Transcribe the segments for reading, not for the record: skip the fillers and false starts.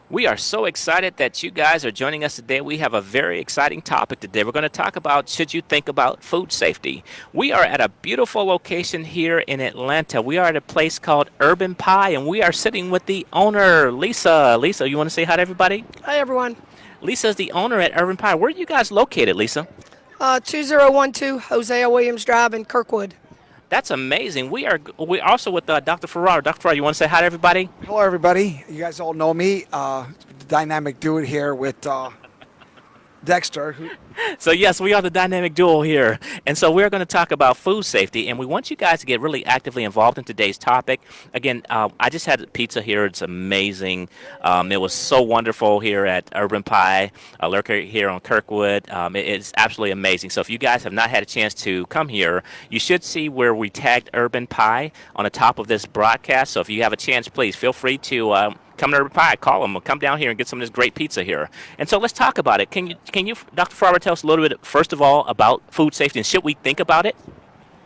We are so excited that you guys are joining us today. We have a very exciting topic today. We're going to talk about should you think about food safety. We are at a beautiful location here in Atlanta. We are at a place called Urban Pie, and we are sitting with the owner, Lisa. Lisa, you want to say hi to everybody? Hi, everyone. Lisa is the owner at Urban Pie. Where are you guys located, Lisa? 2012 Hosea Williams Drive in Kirkwood. That's amazing. We also with Dr. Farrar. Dr. Farrar, you want to say hi to everybody? Hello, everybody. You guys all know me. The dynamic dude here with Dexter. So yes, we are the dynamic duo here, and so we're going to talk about food safety, and we want you guys to get really actively involved in today's topic. Again, I just had pizza here; it's amazing. It was so wonderful here at Urban Pie, lurker here on Kirkwood. It's absolutely amazing. So if you guys have not had a chance to come here, you should see where we tagged Urban Pie on the top of this broadcast. So if you have a chance, please feel free to. Come to Urban Pie, call them, or come down here and get some of this great pizza here. And so let's talk about it. Can you, Dr. Farber, tell us a little bit, first of all, about food safety and should we think about it?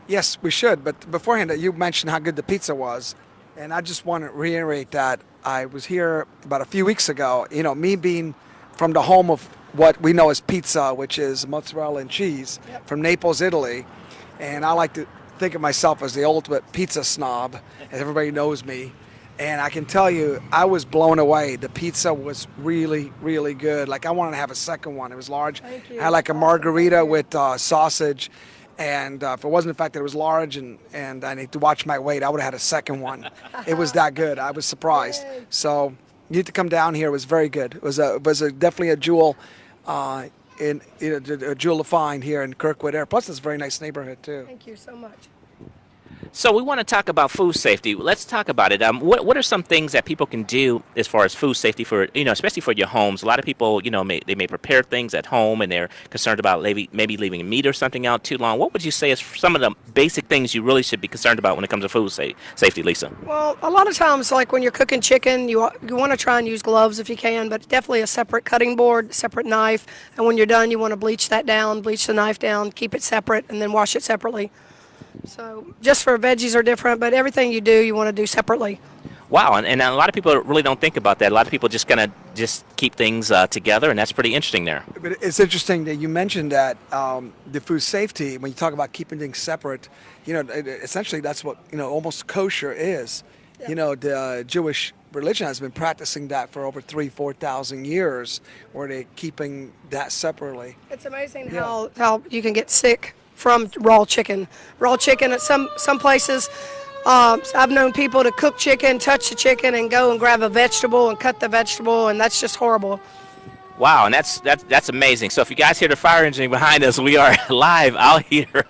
Yes, we should. But beforehand, you mentioned how good the pizza was, and I just want to reiterate that I was here about a few weeks ago. You know, me being from the home of what we know as pizza, which is mozzarella and cheese, from Naples, Italy, and I like to think of myself as the ultimate pizza snob, as everybody knows me. And I can tell you, I was blown away. The pizza was really, really good. Like, I wanted to have a second one. It was large. Thank you. I had like a margarita with sausage. And if it wasn't the fact that it was large and I need to watch my weight, I would have had a second one. It was that good. I was surprised. So you need to come down here. It was very good. It was definitely a jewel, a jewel to find here in Kirkwood Air. Plus, it's a very nice neighborhood, too. Thank you so much. So we want to talk about food safety. Let's talk about it. What are some things that people can do as far as food safety for, especially for your homes? A lot of people, they may prepare things at home and they're concerned about maybe leaving meat or something out too long. What would you say is some of the basic things you really should be concerned about when it comes to food safety, Lisa? Well, a lot of times, like when you're cooking chicken, you want to try and use gloves if you can, but definitely a separate cutting board, separate knife. And when you're done, you want to bleach that down, bleach the knife down, keep it separate, and then wash it separately. So just for veggies are different, but everything you do, you want to do separately. Wow, and a lot of people really don't think about that. A lot of people just kind of just keep things together, and that's pretty interesting there. But it's interesting that you mentioned that the food safety, when you talk about keeping things separate, essentially that's what, almost kosher is. Yeah. The Jewish religion has been practicing that for over 4,000 years, where they're keeping that separately. It's amazing how you can get sick from raw chicken. Raw chicken at some places, I've known people to cook chicken, touch the chicken, and go and grab a vegetable and cut the vegetable, and that's just horrible. Wow, and that's amazing. So if you guys hear the fire engine behind us, we are live out here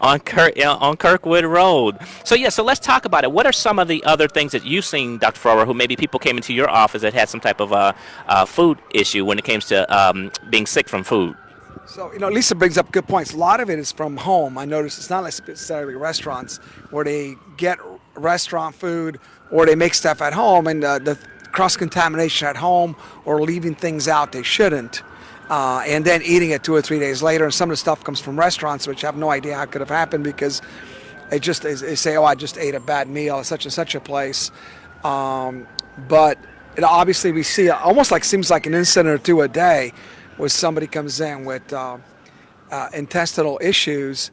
on Kirkwood Road. So so let's talk about it. What are some of the other things that you've seen, Dr. Farrar, who maybe people came into your office that had some type of food issue when it comes to being sick from food? So, Lisa brings up good points. A lot of it is from home. I noticed it's not necessarily restaurants where they get restaurant food or they make stuff at home, and the cross-contamination at home or leaving things out they shouldn't, and then eating it 2 or 3 days later. And some of the stuff comes from restaurants, which I have no idea how it could have happened because they say, oh, I just ate a bad meal at such and such a place. But obviously we see almost like seems like an incident or two a day where somebody comes in with intestinal issues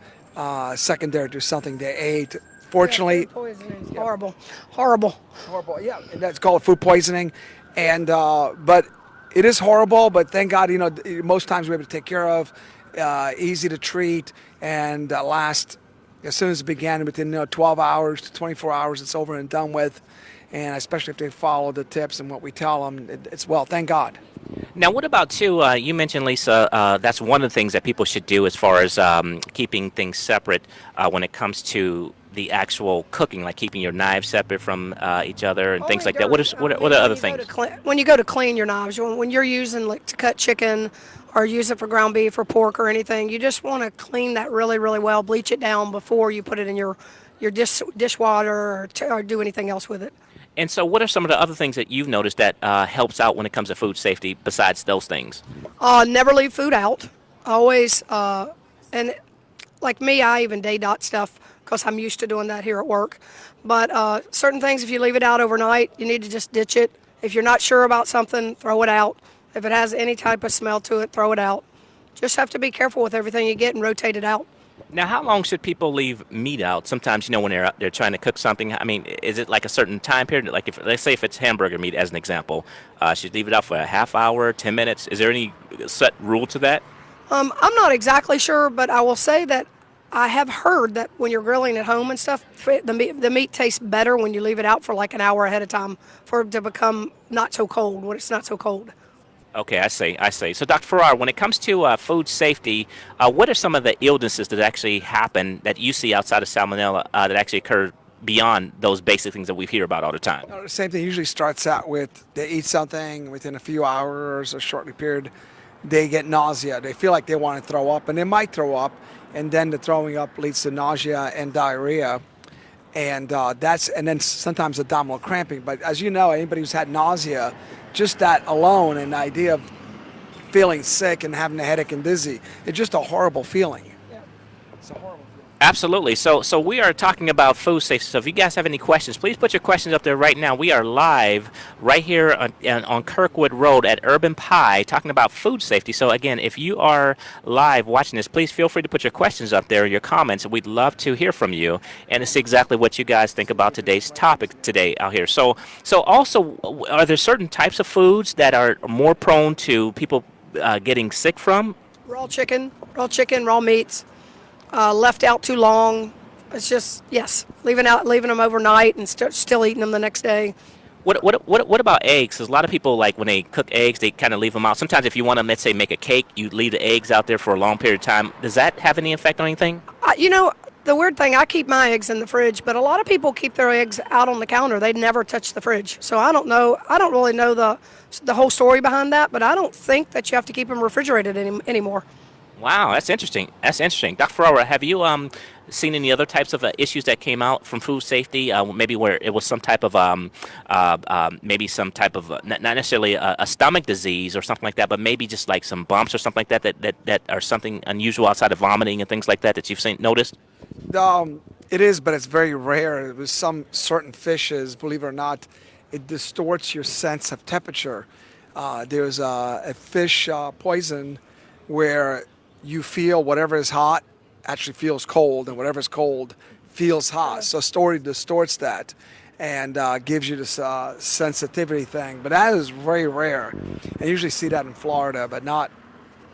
secondary to something they ate. Fortunately, food poisoning is horrible. Horrible. yeah, and that's called food poisoning, and but it is horrible. But thank God, most times we're able to take care of, easy to treat, and last as soon as it began within 12 hours to 24 hours, it's over and done with, and especially if they follow the tips and what we tell them, it's well. Thank God. Now, what about, too, you mentioned, Lisa, that's one of the things that people should do as far as keeping things separate when it comes to the actual cooking, like keeping your knives separate from each other and things like that. What are other things? When you go to clean your knives, when you're using like to cut chicken or use it for ground beef or pork or anything, you just want to clean that really, really well, bleach it down before you put it in your dishwater or do anything else with it. And so what are some of the other things that you've noticed that helps out when it comes to food safety besides those things? Never leave food out. Always, and like me, I even day dot stuff because I'm used to doing that here at work. But certain things, if you leave it out overnight, you need to just ditch it If you're not sure about something, throw it out. If it has any type of smell to it, throw it out. Just have to be careful with everything you get and rotate it out. Now, how long should people leave meat out? Sometimes, when they're trying to cook something. I mean, is it like a certain time period? Like, if let's say if it's hamburger meat, as an example, should leave it out for a half hour, 10 minutes? Is there any set rule to that? I'm not exactly sure, but I will say that I have heard that when you're grilling at home and stuff, the meat tastes better when you leave it out for like an hour ahead of time for it to become not so cold when it's not so cold. Okay, I see. So, Dr. Farrar, when it comes to food safety, what are some of the illnesses that actually happen that you see outside of salmonella that actually occur beyond those basic things that we hear about all the time? The same thing usually starts out with they eat something within a few hours or shortly period, they get nausea. They feel like they want to throw up, and they might throw up, and then the throwing up leads to nausea and diarrhea, and then sometimes abdominal cramping. But as you know, anybody who's had nausea, just that alone, and the idea of feeling sick and having a headache and dizzy, it's just a horrible feeling. It's a horrible feeling. Absolutely. So we are talking about food safety. So if you guys have any questions, please put your questions up there right now. We are live right here on Kirkwood Road at Urban Pie talking about food safety. So again, if you are live watching this, please feel free to put your questions up there, your comments. We'd love to hear from you and to see exactly what you guys think about today's topic today out here. So also, are there certain types of foods that are more prone to people getting sick from? Raw chicken, raw meats, left out too long. It's just, yes, leaving them overnight and still eating them the next day. What about eggs? Because a lot of people, like when they cook eggs, they kind of leave them out. Sometimes if you want to, let's say, make a cake, you leave the eggs out there for a long period of time. Does that have any effect on anything? The weird thing, I keep my eggs in the fridge, but a lot of people keep their eggs out on the counter. They never touch the fridge. So I don't really know the whole story behind that, but I don't think that you have to keep them refrigerated anymore. Wow, that's interesting. Dr. Ferrara, have you seen any other types of issues that came out from food safety? Maybe where it was some type of, not necessarily a stomach disease or something like that, but maybe just like some bumps or something like that are something unusual outside of vomiting and things like that you've noticed? It is, but it's very rare. With some certain fishes, believe it or not, it distorts your sense of temperature. There's a fish poison where you feel whatever is hot actually feels cold, and whatever is cold feels hot. So story distorts that and gives you this sensitivity thing. But that is very rare. And you usually see that in Florida, but not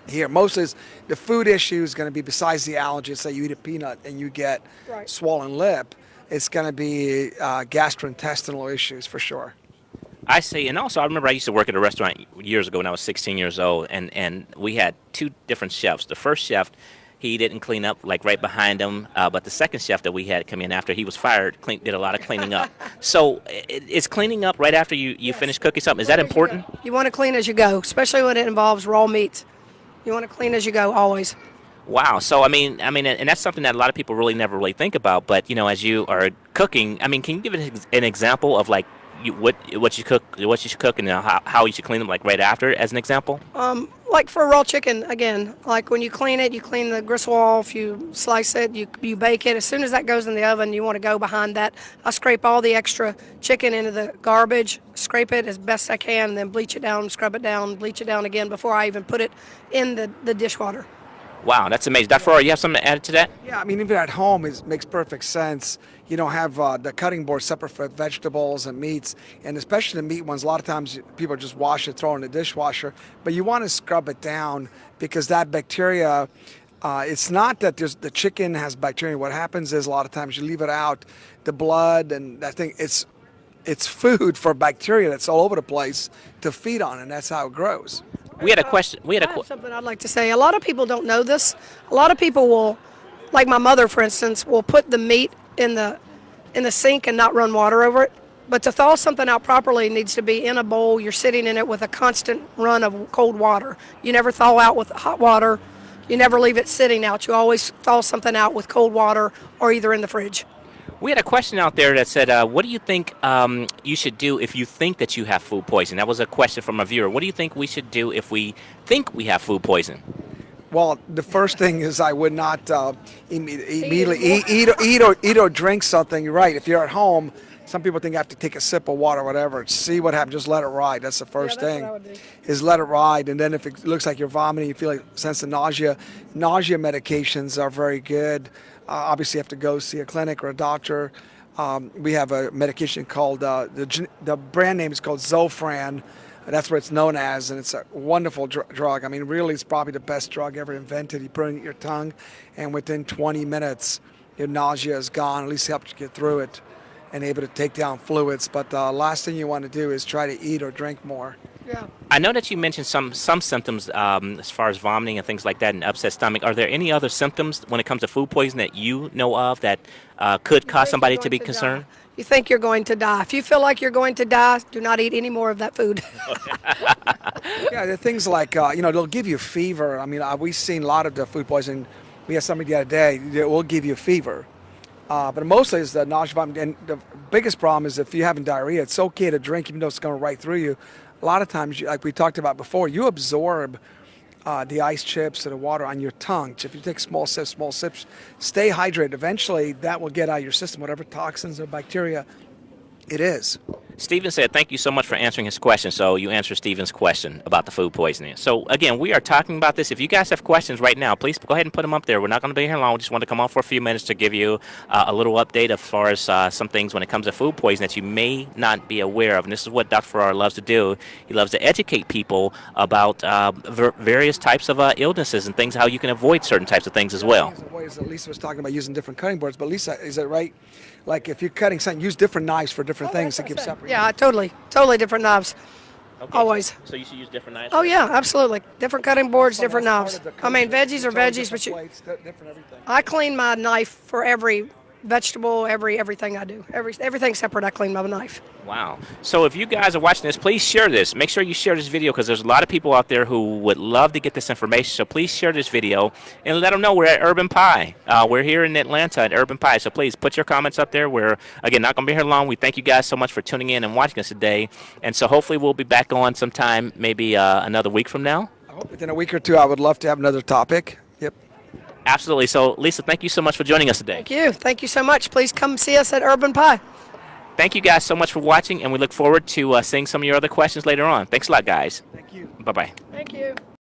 here. Most is the food issue is going to be, besides the allergies, say you eat a peanut and you get swollen lip, it's going to be gastrointestinal issues for sure. I see, and also I remember I used to work at a restaurant years ago when I was 16 years old, and we had two different chefs. The first chef, he didn't clean up like right behind him, but the second chef that we had come in after he was fired did a lot of cleaning up. So is cleaning up right after you finish cooking something, is that important? You want to clean as you go, especially when it involves raw meats. You want to clean as you go always. Wow. So I mean, and that's something that a lot of people never really think about. But as you are cooking, I mean, can you give an example of like what you should cook, and how you should clean them, like right after, as an example? Like for raw chicken, again, like when you clean it, you clean the gristle off, you slice it, you bake it. As soon as that goes in the oven, you want to go behind that. I scrape all the extra chicken into the garbage, scrape it as best I can, and then bleach it down, scrub it down, bleach it down again before I even put it in the dishwater. Wow, that's amazing. Dr. Farrar, you have something to add to that? Yeah, I mean, even at home, it makes perfect sense. You don't have the cutting board separate for vegetables and meats, and especially the meat ones. A lot of times people just wash it, throw it in the dishwasher, but you want to scrub it down because that bacteria, it's not that the chicken has bacteria. What happens is a lot of times you leave it out, the blood, and I think it's food for bacteria that's all over the place to feed on, and that's how it grows. We had a question. I have something I'd like to say. A lot of people don't know this. A lot of people will, like my mother, for instance, will put the meat in the sink and not run water over it. But to thaw something out properly, it needs to be in a bowl. You're sitting in it with a constant run of cold water. You never thaw out with hot water. You never leave it sitting out. You always thaw something out with cold water or either in the fridge. We had a question out there that said, what do you think you should do if you think that you have food poisoning? That was a question from a viewer. What do you think we should do if we think we have food poisoning? Well, the first thing is I would not immediately eat or drink something. You're right. If you're at home, Some people think I have to take a sip of water or whatever. See what happens. Just let it ride. That's the first that's thing. what I would do. Is let it ride. And then if it looks like you're vomiting, you feel like sense of nausea. Nausea medications are very good. Obviously, you have to go see a clinic or a doctor. We have a medication called the brand name is called Zofran. That's what it's known as, and it's a wonderful drug. I mean, really, it's probably the best drug ever invented. You put it in your tongue, and within 20 minutes, your nausea is gone. At least it helps you get through it and able to take down fluids. But the last thing you want to do is try to eat or drink more. Yeah. I know that you mentioned some symptoms as far as vomiting and things like that and upset stomach. Are there any other symptoms when it comes to food poisoning that you know of that could cause somebody to be concerned? You think you're going to die. If you feel like you're going to die, do not eat any more of that food. Yeah, the things like, they'll give you fever. I mean, we've seen a lot of the food poisoning. We had somebody the other day that will give you fever. But mostly it's the nausea, vomiting. And the biggest problem is if you're having diarrhea, it's okay to drink even though it's going right through you. A lot of times, like we talked about before, you absorb the ice chips or the water on your tongue. If you take small sips, stay hydrated. Eventually, that will get out of your system, whatever toxins or bacteria it is. Stephen said, thank you so much for answering his question. So you answered Stephen's question about the food poisoning. So again, we are talking about this. If you guys have questions right now, please go ahead and put them up there. We're not going to be here long. We just want to come on for a few minutes to give you a little update as far as some things when it comes to food poisoning that you may not be aware of. And this is what Dr. Farrar loves to do. He loves to educate people about various types of illnesses and things, how you can avoid certain types of things as well. Lisa was talking about using different cutting boards, but Lisa, is it right? Like if you're cutting something, use different knives for different things to keep separate. Yeah, totally different knives. Okay, Always. So you should use different knives? Oh yeah, absolutely. Different cutting boards, different That's knives. part of the I mean, cooking. veggies are Totally veggies, but different plates, different everything. I clean my knife for every vegetable, everything I do. Everything separate, I clean my knife. Wow. So if you guys are watching this, please share this. Make sure you share this video because there's a lot of people out there who would love to get this information. So please share this video and let them know we're at Urban Pie. We're here in Atlanta at Urban Pie. So please put your comments up there. We're, again, not going to be here long. We thank you guys so much for tuning in and watching us today. And so hopefully we'll be back on sometime, maybe another week from now. I hope within a week or two, I would love to have another topic. Yep. Absolutely. So, Lisa, thank you so much for joining us today. Thank you. Thank you so much. Please come see us at Urban Pie. Thank you guys so much for watching, and we look forward to seeing some of your other questions later on. Thanks a lot, guys. Thank you. Bye-bye. Thank you.